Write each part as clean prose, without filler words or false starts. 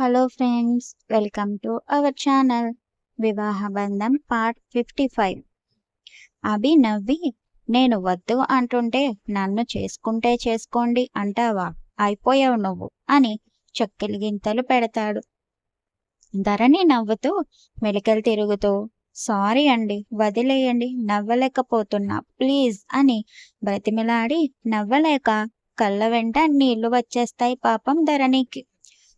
Hello friends, welcome to our channel వివాహ బంధం part 55. అభి నవ్వి, నేను వద్దు అంటుంటే నన్ను చేసుకుంటే చేసుకోండి అంటావా, అయిపోయావు నువ్వు అని చక్కెలు గింతలు పెడతాడు. ధరణి నవ్వుతూ మెలికలు తిరుగుతూ, సారీ అండి, వదిలేయండి, నవ్వలేకపోతున్నా ప్లీజ్ అని బ్రతిమిలాడి నవ్వలేక కళ్ళ వెంట నీళ్లు వచ్చేస్తాయి పాపం ధరణికి.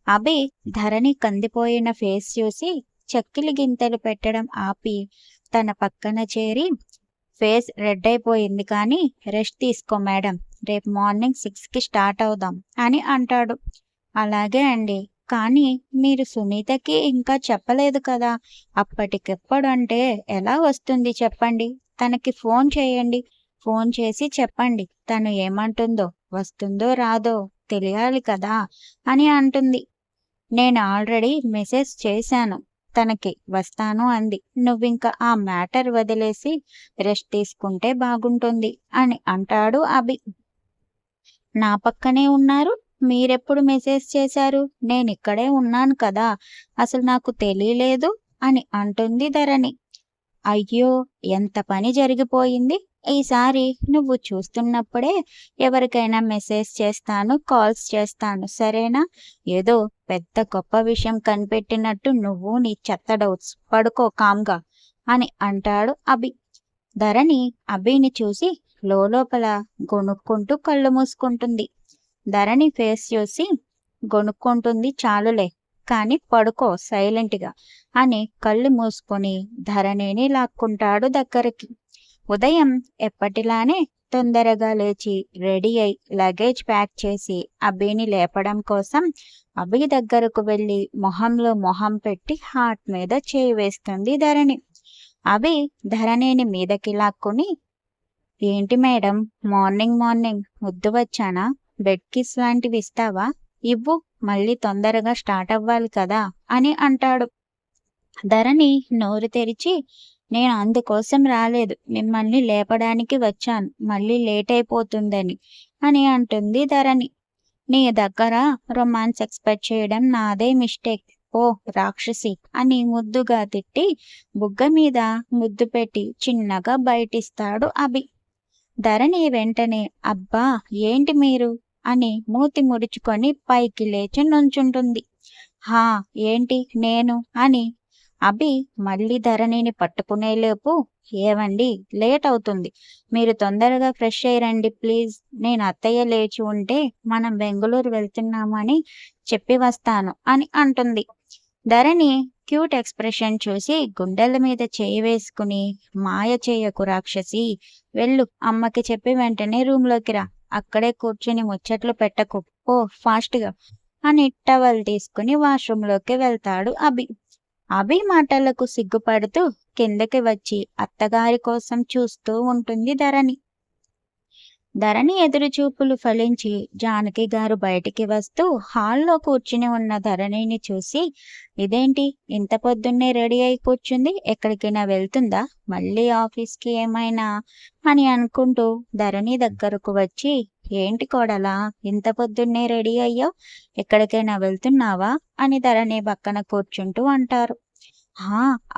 అభి ధరణి కందిపోయిన ఫేస్ చూసి చక్కిలి గింతలు పెట్టడం ఆపి తన పక్కన చేరి, ఫేస్ రెడ్ అయిపోయింది కానీ రెస్ట్ తీసుకో మేడం, రేపు మార్నింగ్ 6కి స్టార్ట్ అవుదాం అని అంటాడు. అలాగే అండి, కానీ మీరు సునీతకి ఇంకా చెప్పలేదు కదా, అప్పటికెప్పుడు అంటే ఎలా వస్తుంది చెప్పండి, తనకి ఫోన్ చేయండి, ఫోన్ చేసి చెప్పండి తను ఏమంటుందో, వస్తుందో రాదో తెలియాలి కదా అని అంటుంది. నేను ఆల్రెడీ మెసేజ్ చేశాను, తనకి వస్తాను అంది, నువ్వింకా ఆ మ్యాటర్ వదిలేసి రెస్ట్ తీసుకుంటే బాగుంటుంది అని అంటాడు అభి. నా పక్కనే ఉన్నారు, మీరెప్పుడు మెసేజ్ చేశారు, నేనిక్కడే ఉన్నాను కదా, అసలు నాకు తెలియలేదు అని అంటుంది ధరణి. అయ్యో, ఎంత పని జరిగిపోయింది, ఈసారి నువ్వు చూస్తున్నప్పుడే ఎవరికైనా మెసేజ్ చేస్తాను, కాల్స్ చేస్తాను సరేనా, ఏదో పెద్ద గొప్ప విషయం కనిపెట్టినట్టు నువ్వు నీ చెత్త డౌట్స్ పడుకో కామ్గా అని అంటాడు అభి. ధరణి అభిని చూసి లోపల గొనుక్కుంటూ కళ్ళు మూసుకుంటుంది. ధరణి ఫేస్ చూసి, గొనుక్కుంటుంది చాలులే, కానీ పడుకో సైలెంట్గా అని కళ్ళు మూసుకొని ధరణిని లాక్కుంటాడు దగ్గరికి. ఉదయం ఎప్పటిలానే తొందరగా లేచి రెడీ అయి లగేజ్ ప్యాక్ చేసి అభిని లేపడం కోసం అభి దగ్గరకు వెళ్ళి మొహంలో మొహం పెట్టి హార్ట్ మీద చేయి వేస్తుంది ధరణి. అభి ధరణిని మీదకి లాక్కుని, ఏంటి మేడం, మార్నింగ్ మార్నింగ్ ముద్దు వచ్చానా, బెడ్ కిస్ లాంటివి ఇస్తావా, ఇవ్వు, మళ్ళీ తొందరగా స్టార్ట్ అవ్వాలి కదా అని అంటాడు. ధరణి నోరు తెరిచి, నేను అందుకోసం రాలేదు, మిమ్మల్ని లేపడానికి వచ్చాను, మళ్ళీ లేట్ అయిపోతుందని అని అంటుంది ధరణి. నీ దగ్గర రొమాన్స్ ఎక్స్పెక్ట్ చేయడం నాదే మిస్టేక్, ఓ రాక్షసి అని ముద్దుగా తిట్టి బుగ్గ మీద ముద్దు పెట్టి చిన్నగా బయటిస్తాడు అభి. ధరణి వెంటనే, అబ్బా ఏంటి మీరు అని మూతి ముడుచుకొని పైకి లేచి నుంచుంటుంది. హా ఏంటి నేను అని అభి మళ్ళీ ధరణిని పట్టుకునేలోపు, ఏవండి లేట్ అవుతుంది, మీరు తొందరగా ఫ్రెష్ అయ్యండి ప్లీజ్, నేను అత్తయ్య లేచి ఉంటే మనం బెంగళూరు వెళ్తున్నామని చెప్పి వస్తాను అని అంటుంది. ధరణి క్యూట్ ఎక్స్ప్రెషన్ చూసి గుండెల మీద చేయి వేసుకుని, మాయ చేయకు రాక్షసి, వెళ్ళు, అమ్మకి చెప్పి వెంటనే రూమ్లోకి రా, అక్కడే కూర్చుని ముచ్చట్లు పెట్టకు, ఓ ఫాస్ట్గా అని టవల్ తీసుకుని వాష్రూమ్లోకి వెళ్తాడు అభి. అభి మాటలకు సిగ్గుపడుతూ కిందకి వచ్చి అత్తగారి కోసం చూస్తూ ఉంటుంది ధరణి. ధరణి ఎదురు చూపులు ఫలించి జానకి గారు బయటికి వస్తూ హాల్లో కూర్చుని ఉన్న ధరణిని చూసి, ఇదేంటి ఇంత పొద్దున్నే రెడీ అయి కూర్చుంది, ఎక్కడికైనా వెళ్తుందా, మళ్ళీ ఆఫీస్కి ఏమైనా అని అనుకుంటూ ధరణి దగ్గరకు వచ్చి, ఏంటి కోడలా ఇంత పొద్దున్నే రెడీ అయ్యావు, ఎక్కడికైనా వెళ్తున్నావా అని ధరణి పక్కన కూర్చుంటూ అంటారు.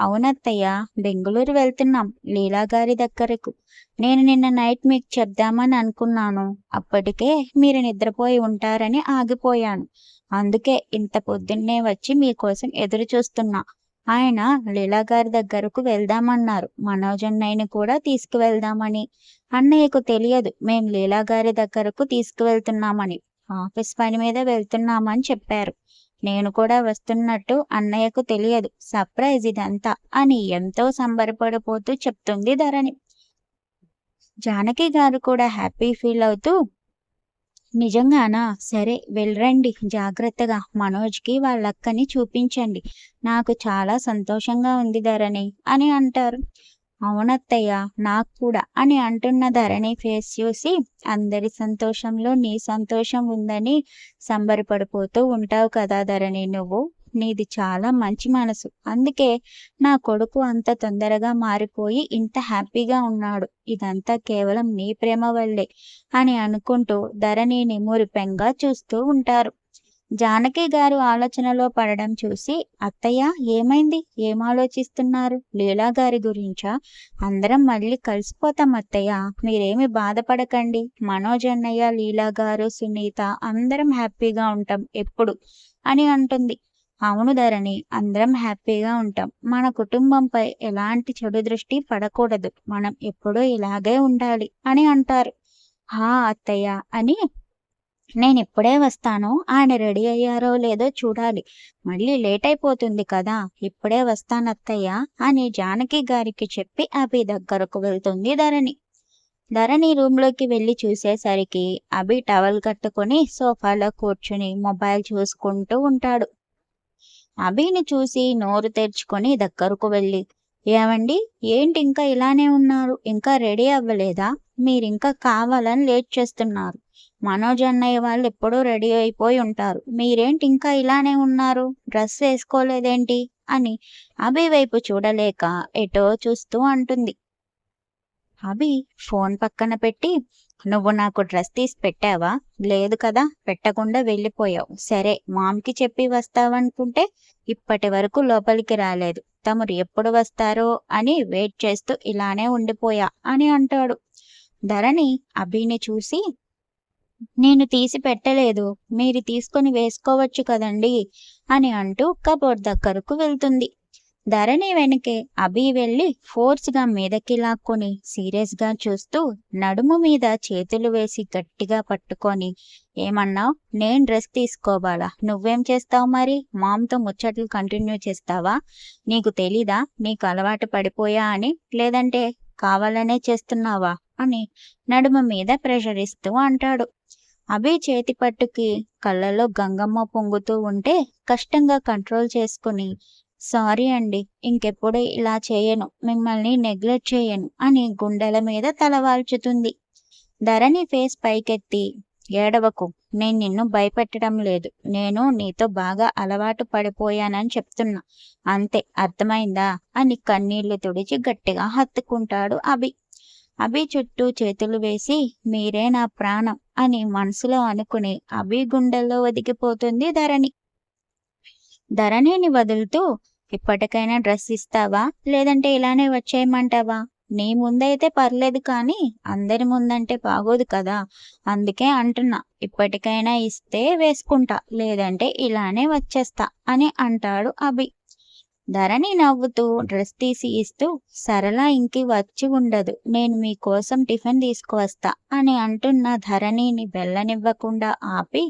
అవునత్తయ్య, బెంగళూరు వెళ్తున్నాం లీలా గారి దగ్గరకు, నేను నిన్న నైట్ మీకు చెప్దామని అనుకున్నాను, అప్పటికే మీరు నిద్రపోయి ఉంటారని ఆగిపోయాను, అందుకే ఇంత పొద్దున్నే వచ్చి మీకోసం ఎదురు చూస్తున్నా, ఆయన లీలా గారి దగ్గరకు వెళ్దామన్నారు, మనోజ్ అన్నయ్యని కూడా తీసుకువెళ్దామని, అన్నయ్యకు తెలియదు మేం లీలా గారి దగ్గరకు తీసుకువెళ్తున్నామని, ఆఫీస్ పని మీద వెళ్తున్నామని చెప్పారు, నేను కూడా వస్తున్నట్టు అన్నయ్యకు తెలియదు, సర్ప్రైజ్ ఇదంతా అని ఎంతో సంబరపడిపోతూ చెప్తుంది ధరణి. జానకి గారు కూడా హ్యాపీ ఫీల్ అవుతూ, నిజంగానా, సరే వెళ్ళరండి జాగ్రత్తగా, మనోజ్కి వాళ్ళక్కని చూపించండి, నాకు చాలా సంతోషంగా ఉంది ధరణి అని అంటారు. అవునత్తయ్య నాకు కూడా అని అంటున్న ధరణి ఫేస్ చూసి, అందరి సంతోషంలో నీ సంతోషం ఉందని సంబరపడిపోతూ ఉంటావు కదా ధరణి, నువ్వు, నీది చాలా మంచి మనసు, అందుకే నా కొడుకు అంత తొందరగా మారిపోయి ఇంత హ్యాపీగా ఉన్నాడు, ఇదంతా కేవలం నీ ప్రేమ వల్లే అని అనుకుంటూ ధరణిని మురిపెంగా చూస్తూ ఉంటారు. జానకి గారు ఆలోచనలో పడడం చూసి, అత్తయ్య ఏమైంది? ఏం ఆలోచిస్తున్నారు? లీలా గారి గురించా? అందరం మళ్ళీ కలిసిపోతాం అత్తయ్య. మీరేమి బాధపడకండి. మనోజ్ అన్నయ్య, లీలా గారు, సునీత అందరం హ్యాపీగా ఉంటాం ఎప్పుడు అని అంటుంది. అవును ధరణి, అందరం హ్యాపీగా ఉంటాం. మన కుటుంబంపై ఎలాంటి చెడు దృష్టి పడకూడదు. మనం ఎప్పుడూ ఇలాగే ఉండాలి అని అంటారు. హా అత్తయ్య అని నేనిప్పుడే వస్తాను. ఆయన రెడీ అయ్యారో లేదో చూడాలి. మళ్ళీ లేట్ అయిపోతుంది కదా! ఇప్పుడే వస్తానత్తయ్య అని జానకి గారికి చెప్పి అభి దగ్గరకు వెళ్తుంది ధరణి. ధరణి రూంలోకి వెళ్లి చూసేసరికి అభి టవల్ కట్టుకొని సోఫాలో కూర్చుని మొబైల్ చూసుకుంటూ ఉంటాడు. అభిని చూసి నోరు తెరుచుకొని దగ్గరకు వెళ్ళి, ఏవండి, ఏంటి ఇంకా ఇలానే ఉన్నారు? ఇంకా రెడీ అవ్వలేదా? మీరింకా కావాలని లేట్ చేస్తున్నారు. మనోజ్ అన్నయ్య వాళ్ళు ఎప్పుడూ రెడీ అయిపోయి ఉంటారు. మీరేంటి ఇంకా ఇలానే ఉన్నారు? డ్రెస్ వేసుకోలేదేంటి అని అభి వైపు చూడలేక ఎటో చూస్తూ అంటుంది. అభి ఫోన్ పక్కన పెట్టి, నువ్వు నాకు డ్రెస్ తీసి పెట్టావా? లేదు కదా, పెట్టకుండా వెళ్ళిపోయావు. సరే, మామ్కి చెప్పి వస్తావనుకుంటే ఇప్పటి వరకు లోపలికి రాలేదు. తమరు ఎప్పుడు వస్తారో అని వెయిట్ చేస్తూ ఇలానే ఉండిపోయా అని అంటాడు. ధరణి అభిని చూసి, నేను తీసి పెట్టలేదు, మీరు తీసుకొని వేసుకోవచ్చు కదండి అని అంటూ కబోర్డ్ దగ్గరకు వెళ్తుంది. ధరణి వెనకే అభి వెళ్ళి ఫోర్స్గా మీదకి లాక్కొని సీరియస్ గా చూస్తూ నడుము మీద చేతులు వేసి గట్టిగా పట్టుకొని, ఏమన్నావ్? నేను డ్రెస్ తీసుకోవాలా? నువ్వేం చేస్తావు మరి? మామ్తో ముచ్చట్లు కంటిన్యూ చేస్తావా? నీకు తెలీదా నీకు అలవాటు పడిపోయా అని? లేదంటే కావాలనే చేస్తున్నావా అని నడుము మీద ప్రెషర్ ఇస్తూ అంటాడు. అభి చేతి పట్టుకి కళ్ళలో గంగమ్మ పొంగుతూ ఉంటే కష్టంగా కంట్రోల్ చేసుకుని, సారీ అండి, ఇంకెప్పుడు ఇలా చేయను, మిమ్మల్ని నెగ్లెక్ట్ చేయను అని గుండెల మీద తలవాల్చుతుంది. ధరణి ఫేస్ పైకెత్తి, ఏడవకు, నేను నిన్ను భయపెట్టడం లేదు. నేను నీతో బాగా అలవాటు పడిపోయానని చెప్తున్నా, అంతే, అర్థమైందా అని కన్నీళ్లు తుడిచి గట్టిగా హత్తుకుంటాడు అభి. అభి చుట్టూ చేతులు వేసి, మీరే నా ప్రాణం అని మనసులో అనుకుని అభి గుండెల్లో ఒదిగిపోతుంది ధరణి. ధరణిని వదులుతూ, ఇప్పటికైనా డ్రెస్ ఇస్తావా? లేదంటే ఇలానే వచ్చేయమంటావా? నీ ముందైతే పర్లేదు, కానీ అందరి ముందంటే బాగోదు కదా, అందుకే అంటున్నా. ఇప్పటికైనా ఇస్తే వేసుకుంటా, లేదంటే ఇలానే వచ్చేస్తా అని అంటాడు అభి. ధరణి నవ్వుతూ డ్రెస్ తీసి ఇస్తూ, సరళ ఇంకి వచ్చి ఉండదు, నేను మీకోసం టిఫిన్ తీసుకువస్తా అని అంటున్న ధరణిని వెళ్ళనివ్వకుండా ఆపి,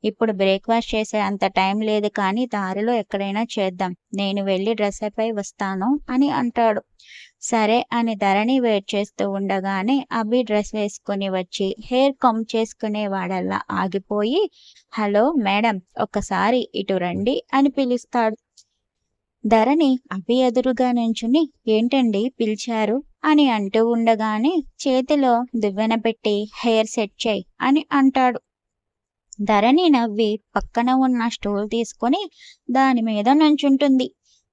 ఇప్పుడు బ్రేక్ఫాస్ట్ చేసే అంత టైం లేదు, కానీ దారిలో ఎక్కడైనా చేద్దాం, నేను వెళ్ళి డ్రెస్ అయిపోయి వస్తాను అని అంటాడు. సరే అని ధరణి వెయిట్ చేస్తూ ఉండగానే అభి డ్రెస్ వేసుకుని వచ్చి హెయిర్ కమ్ చేసుకునేవాడల్లా ఆగిపోయి, హలో మేడం, ఒక్కసారి ఇటు రండి అని పిలుస్తాడు. ధరణి అభి ఎదురుగా నుంచుని, ఏంటండి పిలిచారు అని అంటూ ఉండగానే చేతిలో దువ్వెన పెట్టి హెయిర్ సెట్ చేయి అని అంటాడు. ధరణి నవ్వి పక్కన ఉన్న స్టూల్ తీసుకుని దాని మీద నుంచుంటుంది.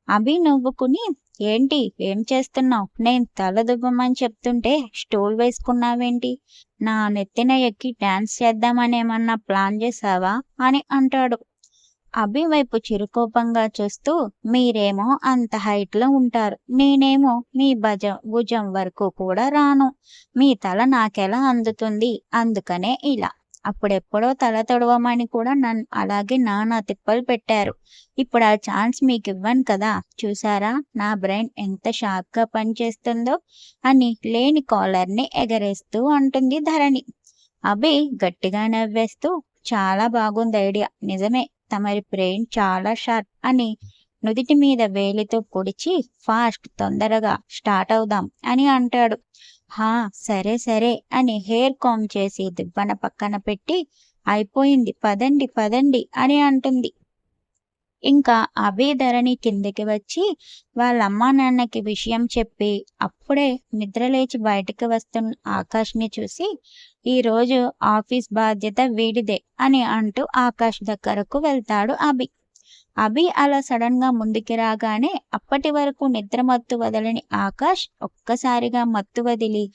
అభి నవ్వుకుని, ఏంటి, ఏం చేస్తున్నావు? నేను తల దువ్వమని చెప్తుంటే స్టూల్ వేసుకున్నావేంటి? నా నెత్తిన ఎక్కి డాన్స్ చేద్దామనేమన్నా ప్లాన్ చేసావా అని అంటాడు. అభి వైపు చిరుకోపంగా చూస్తూ, మీరేమో అంత హైట్లో ఉంటారు, నేనేమో మీ భుజం వరకు కూడా రాను. మీ తల నాకెలా అందుతుంది? అందుకనే ఇలా. అప్పుడెప్పుడో తల తొడవమని కూడా నన్ను అలాగే నానా తిప్పలు పెట్టారు. ఇప్పుడు ఆ ఛాన్స్ మీకు ఇవ్వను కదా. చూసారా నా బ్రెయిన్ ఎంత షార్ప్గా పనిచేస్తుందో అని లేని కాలర్ని ఎగరేస్తూ అంటుంది ధరణి. అభి గట్టిగా నవ్వేస్తూ, చాలా బాగుంది ఐడియా, నిజమే, తమరి బ్రెయిన్ చాలా షార్ప్ అని నుదిటి మీద వేలితో పొడిచి, ఫాస్ట్, తొందరగా స్టార్ట్ అవుదాం అని అంటాడు. హా సరే సరే అని హెయిర్ కామ్ చేసి దిబ్బన పక్కన పెట్టి, అయిపోయింది, పదండి పదండి అని అంటుంది. ఇంకా అభి ధరణి కిందకి వచ్చి వాళ్ళ అమ్మా నాన్నకి విషయం చెప్పి అప్పుడే నిద్రలేచి బయటకు వస్తున్న ఆకాష్ని చూసి, ఈరోజు ఆఫీస్ బాధ్యత వీడిదే అని అంటూ ఆకాష్ దగ్గరకు వెళ్తాడు అభి. అభి అలా సడన్ గా ముందుకి రాగానే అప్పటి వరకు నిద్ర మత్తు వదలని ఆకాష్ ఒక్కసారిగా మత్తు వదిలి,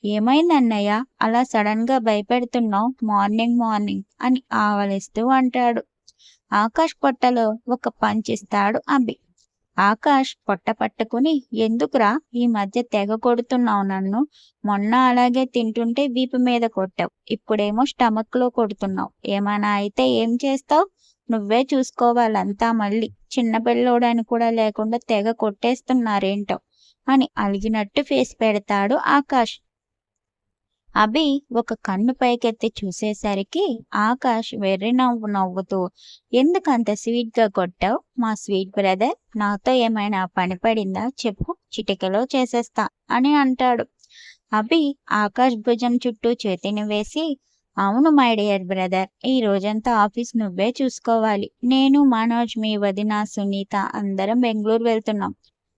ఏమైందన్నయ్య, అలా సడన్ గా భయపెడుతున్నావు మార్నింగ్ మార్నింగ్ అని ఆవలిస్తూ అంటాడు. ఆకాష్ పొట్టలో ఒక పంచిస్తాడు అభి. ఆకాష్ పొట్ట పట్టుకుని, ఎందుకురా ఈ మధ్య తెగ కొడుతున్నావు నన్ను? మొన్న అలాగే తింటుంటే వీపు మీద కొట్టావు, ఇప్పుడేమో స్టమక్ లో కొడుతున్నావు. ఏమైనా అయితే ఏం చేస్తావు? నువ్వే చూసుకోవాలంతా మళ్ళీ. చిన్న పిల్లోడని కూడా లేకుండా తెగ కొట్టేస్తున్నారేంటో అని అలిగినట్టు ఫేస్ పెడతాడు ఆకాష్. అభి ఒక కన్ను పైకెత్తి చూసేసరికి ఆకాష్ వెర్రి నవ్వు నవ్వుతూ, ఎందుకంత స్వీట్ గా కొట్టావు మా స్వీట్ బ్రదర్? నాతో ఏమైనా పని పడిందా చెప్పు, చిటికెలో చేసేస్తా అని అంటాడు. అభి ఆకాష్ భుజం చుట్టూ చేతిని వేసి, అవును మై డియర్ బ్రదర్, ఈ రోజంతా ఆఫీస్ నువ్వే చూసుకోవాలి. నేను మనోజ్, మీ వదిన సునీత అందరం బెంగళూరు వెళ్తున్నాం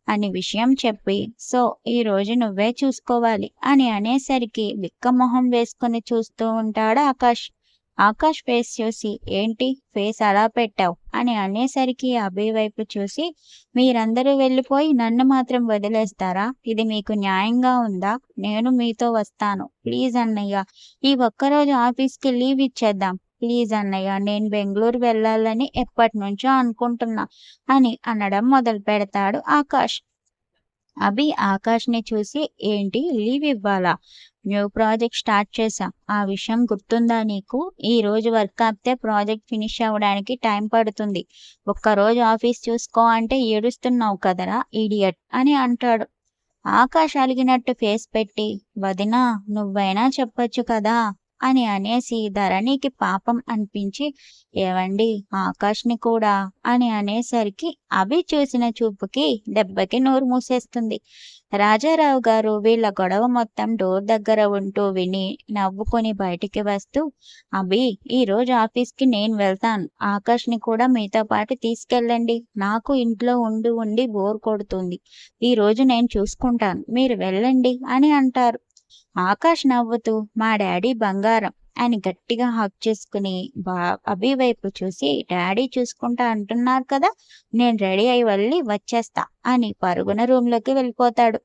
అని విషయం చెప్పి, సో ఈ రోజు నువ్వే చూసుకోవాలి అని అనేసరికి బిక్కమొహం వేసుకుని చూస్తూ ఉంటాడు ఆకాష్. ఆకాష్ ఫేస్ చూసి, ఏంటి ఫేస్ అలా పెట్టావు అని అనేసరికి అభి వైపు చూసి, మీరందరూ వెళ్ళిపోయి నన్ను మాత్రం వదిలేస్తారా? ఇది మీకు న్యాయంగా ఉందా? నేను మీతో వస్తాను ప్లీజ్ అన్నయ్య, ఈ ఒక్కరోజు ఆఫీస్కి లీవ్ ఇచ్చేద్దాం ప్లీజ్ అన్నయ్య, నేను బెంగళూరు వెళ్ళాలని ఎప్పటి నుంచో అనుకుంటున్నా అని అనడం మొదలు పెడతాడు ఆకాష్. అభి ఆకాష్ ని చూసి, ఏంటి లీవ్ ఇవ్వాలా? న్యూ ప్రాజెక్ట్ స్టార్ట్ చేశా, ఆ విషయం గుర్తుందా నీకు? ఈ రోజు వర్క్ ఆపితే ప్రాజెక్ట్ ఫినిష్ అవ్వడానికి టైం పడుతుంది. ఒక్కరోజు ఆఫీస్ చూసుకో అంటే ఏడుస్తున్నావు కదరా ఇడియట్ అని అంటాడు. ఆకాష్ అలిగినట్టు ఫేస్ పెట్టి, వదినా నువ్వైనా చెప్పొచ్చు కదా అని అనేసి ధరణికి పాపం అనిపించి, ఏవండి ఆకాష్ని కూడా అని అనేసరికి అభి చూసిన చూపుకి దెబ్బకి నోరు మూసేస్తుంది. రాజారావు గారు వీళ్ళ గొడవ మొత్తం డోర్ దగ్గర ఉంటూ విని నవ్వుకొని బయటికి వస్తూ, అభి ఈ రోజు ఆఫీస్కి నేను వెళ్తాను, ఆకాష్ని కూడా మీతో పాటు తీసుకెళ్ళండి, నాకు ఇంట్లో ఉండి ఉండి బోర్ కొడుతుంది, ఈ రోజు నేను చూసుకుంటాను, మీరు వెళ్ళండి అని అంటారు. ఆకాష్ నవ్వుతూ, మా డాడీ బంగారం అని గట్టిగా హక్ చేసుకుని అభి వైపు చూసి, డాడీ చూసుకుంటా అంటున్నారు కదా, నేను రెడీ అయి వెళ్ళి వచ్చేస్తా అని పరుగున రూమ్లోకి వెళ్ళిపోతాడు.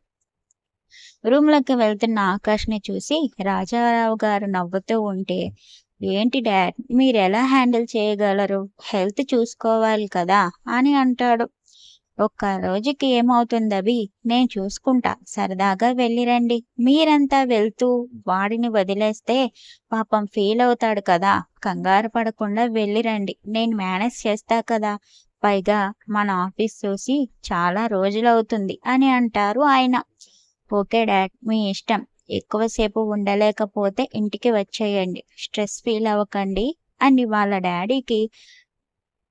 రూమ్లోకి వెళ్తున్న ఆకాష్ని చూసి రాజారావు గారు నవ్వుతూ ఉంటే, ఏంటి డాడ్ మీరు ఎలా హ్యాండిల్ చేయగలరు, హెల్త్ చూసుకోవాలి కదా అని అంటాడు. ఒక్క రోజుకి ఏమవుతుంది అభి, నేను చూసుకుంటా, సరదాగా వెళ్ళిరండి. మీరంతా వెళ్తూ వాడిని వదిలేస్తే పాపం ఫీల్ అవుతాడు కదా, కంగారు పడకుండా వెళ్ళిరండి, నేను మేనేజ్ చేస్తా కదా, పైగా మన ఆఫీస్ చూసి చాలా రోజులవుతుంది అని అంటారు ఆయన. ఓకే డాడ్ మీ ఇష్టం, ఎక్కువసేపు ఉండలేకపోతే ఇంటికి వచ్చేయండి, స్ట్రెస్ ఫీల్ అవ్వకండి అని వాళ్ళ డాడీకి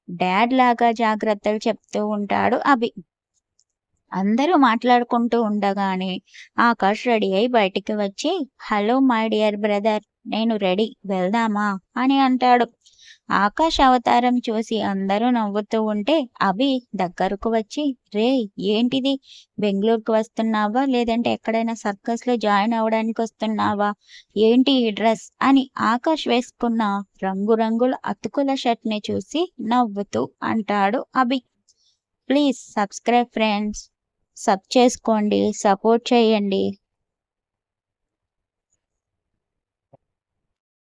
డాడ్ లాగా జాగ్రత్తలు చెప్తూ ఉంటాడు అభి. అందరూ మాట్లాడుకుంటూ ఉండగానే ఆకాష్ రెడీ అయి బయటికి వచ్చి, హలో మై డియర్ బ్రదర్, నేను రెడీ వెళ్దామా అని అంటాడు. ఆకాష్ అవతారం చూసి అందరూ నవ్వుతూ ఉంటే అభి దగ్గరకు వచ్చి, రే ఏంటిది, బెంగళూరుకు వస్తున్నావా లేదంటే ఎక్కడైనా సర్కస్ లో జాయిన్ అవ్వడానికి వస్తున్నావా, ఏంటి ఈ డ్రెస్ అని ఆకాష్ వేసుకున్న రంగురంగుల అతుకుల షర్ట్ ని చూసి నవ్వుతూ అంటాడు అభి. ప్లీజ్ సబ్స్క్రైబ్ ఫ్రెండ్స్, సబ్ చేసుకోండి, సపోర్ట్ చేయండి.